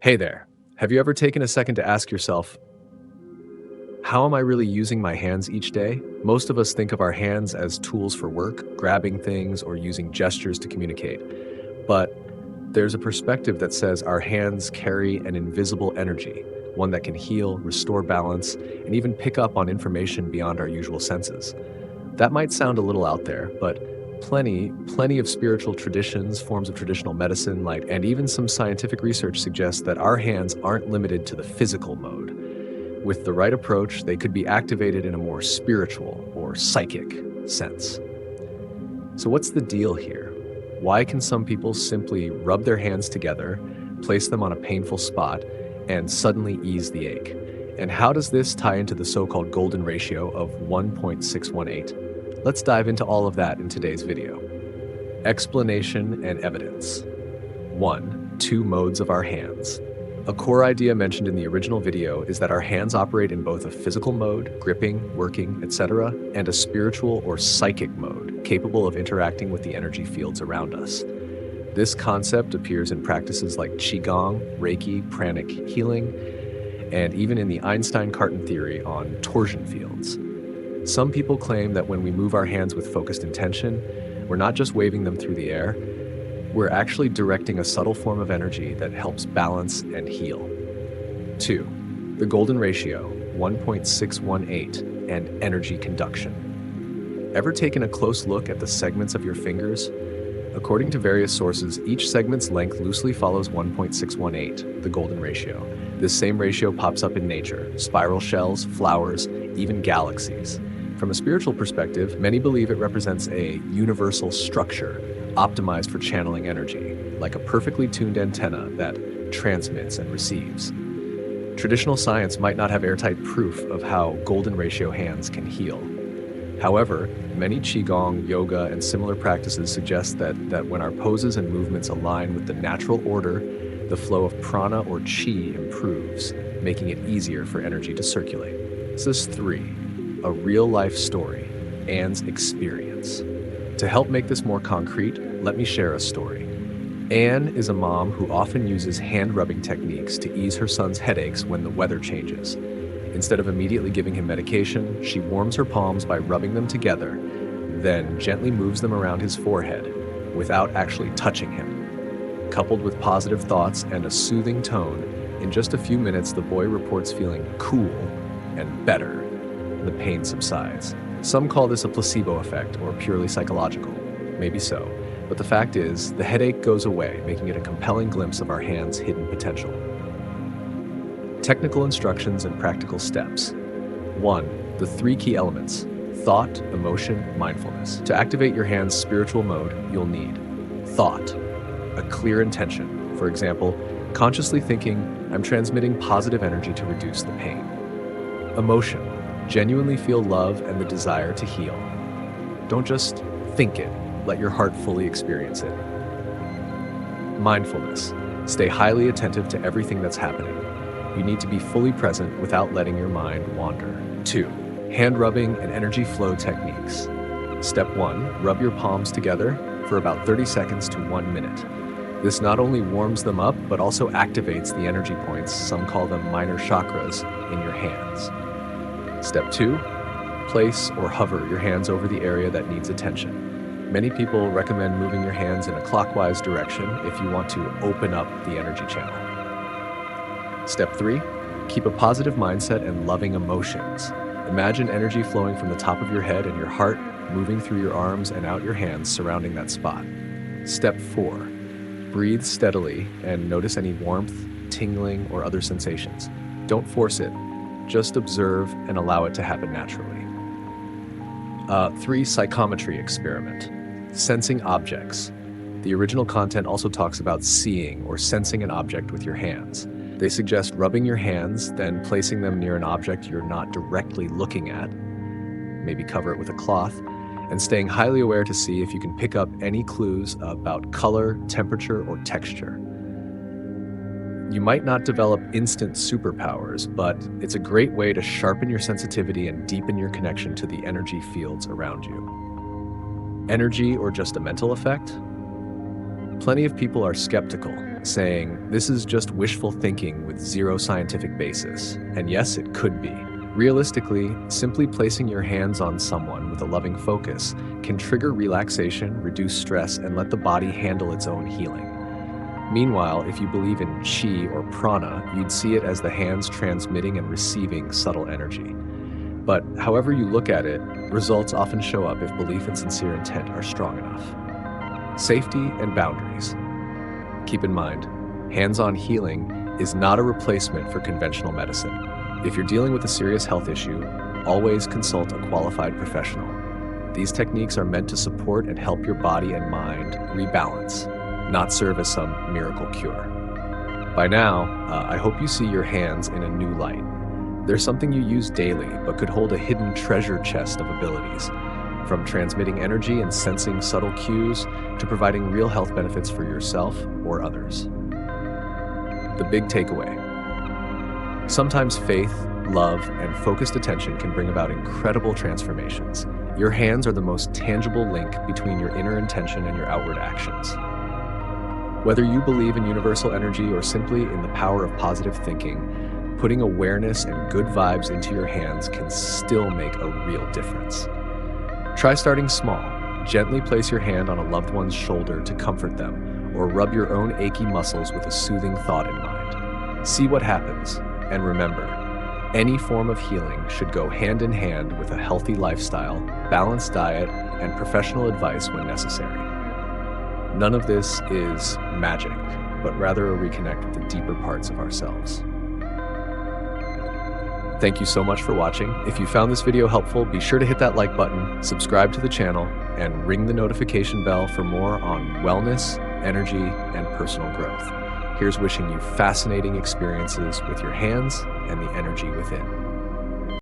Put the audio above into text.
Hey there. Have you ever taken a second to ask yourself, how am I really using my hands each day? Most of us think of our hands as tools for work, grabbing things, or using gestures to communicate. But there's a perspective that says our hands carry an invisible energy, one that can heal, restore balance, and even pick up on information beyond our usual senses. That might sound a little out there, but plenty of spiritual traditions, forms of traditional medicine, and even some scientific research suggests that our hands aren't limited to the physical mode. With the right approach, they could be activated in a more spiritual or psychic sense. So what's the deal here? Why can some people simply rub their hands together, place them on a painful spot, and suddenly ease the ache? And how does this tie into the so-called golden ratio of 1.618? Let's dive into all of that in today's video. Explanation and evidence. 1. Two modes of our hands. A core idea mentioned in the original video is that our hands operate in both a physical mode, gripping, working, etc., and a spiritual or psychic mode, capable of interacting with the energy fields around us. This concept appears in practices like Qigong, Reiki, pranic healing, and even in the Einstein-Cartan theory on torsion fields. Some people claim that when we move our hands with focused intention, we're not just waving them through the air, we're actually directing a subtle form of energy that helps balance and heal. 2. The golden ratio, 1.618, and energy conduction. Ever taken a close look at the segments of your fingers? According to various sources, each segment's length loosely follows 1.618, the golden ratio. This same ratio pops up in nature, spiral shells, flowers, even galaxies. From a spiritual perspective, many believe it represents a universal structure, optimized for channeling energy, like a perfectly tuned antenna that transmits and receives. Traditional science might not have airtight proof of how golden ratio hands can heal. However, many Qigong, yoga, and similar practices suggest that when our poses and movements align with the natural order, the flow of prana or qi improves, making it easier for energy to circulate. This is 3. A real-life story, Anne's experience. To help make this more concrete, let me share a story. Anne is a mom who often uses hand-rubbing techniques to ease her son's headaches when the weather changes. Instead of immediately giving him medication, she warms her palms by rubbing them together, then gently moves them around his forehead without actually touching him. Coupled with positive thoughts and a soothing tone, in just a few minutes the boy reports feeling cool and better. The pain subsides. Some call this a placebo effect or purely psychological. Maybe so, but the fact is, the headache goes away, making it a compelling glimpse of our hands' hidden potential. Technical instructions and practical steps. 1. The 3 key elements: thought, emotion, mindfulness. To activate your hand's spiritual mode, you'll need thought, a clear intention. For example, consciously thinking, I'm transmitting positive energy to reduce the pain. Emotion, genuinely feel love and the desire to heal. Don't just think it, let your heart fully experience it. Mindfulness, stay highly attentive to everything that's happening. You need to be fully present without letting your mind wander. 2. Hand rubbing and energy flow techniques. Step 1, rub your palms together for about 30 seconds to 1 minute. This not only warms them up, but also activates the energy points, some call them minor chakras, in your hands. Step 2, place or hover your hands over the area that needs attention. Many people recommend moving your hands in a clockwise direction if you want to open up the energy channel. Step 3, keep a positive mindset and loving emotions. Imagine energy flowing from the top of your head and your heart, moving through your arms and out your hands surrounding that spot. Step 4, breathe steadily and notice any warmth, tingling, or other sensations. Don't force it. Just observe and allow it to happen naturally. 3. Psychometry experiment. Sensing objects. The original content also talks about seeing or sensing an object with your hands. They suggest rubbing your hands, then placing them near an object you're not directly looking at, maybe cover it with a cloth, and staying highly aware to see if you can pick up any clues about color, temperature, or texture. You might not develop instant superpowers, but it's a great way to sharpen your sensitivity and deepen your connection to the energy fields around you. Energy or just a mental effect? Plenty of people are skeptical, saying this is just wishful thinking with zero scientific basis. And yes, it could be. Realistically, simply placing your hands on someone with a loving focus can trigger relaxation, reduce stress, and let the body handle its own healing. Meanwhile, if you believe in chi or prana, you'd see it as the hands transmitting and receiving subtle energy. But however you look at it, results often show up if belief and sincere intent are strong enough. Safety and boundaries. Keep in mind, hands-on healing is not a replacement for conventional medicine. If you're dealing with a serious health issue, always consult a qualified professional. These techniques are meant to support and help your body and mind rebalance, not serve as some miracle cure. By now, I hope you see your hands in a new light. They're something you use daily, but could hold a hidden treasure chest of abilities, from transmitting energy and sensing subtle cues to providing real health benefits for yourself or others. The big takeaway. Sometimes faith, love, and focused attention can bring about incredible transformations. Your hands are the most tangible link between your inner intention and your outward actions. Whether you believe in universal energy or simply in the power of positive thinking, putting awareness and good vibes into your hands can still make a real difference. Try starting small. Gently place your hand on a loved one's shoulder to comfort them, or rub your own achy muscles with a soothing thought in mind. See what happens. And remember, any form of healing should go hand in hand with a healthy lifestyle, balanced diet, and professional advice when necessary. None of this is magic, but rather a reconnect with the deeper parts of ourselves. Thank you so much for watching. If you found this video helpful, be sure to hit that like button, subscribe to the channel, and ring the notification bell for more on wellness, energy, and personal growth. Here's wishing you fascinating experiences with your hands and the energy within.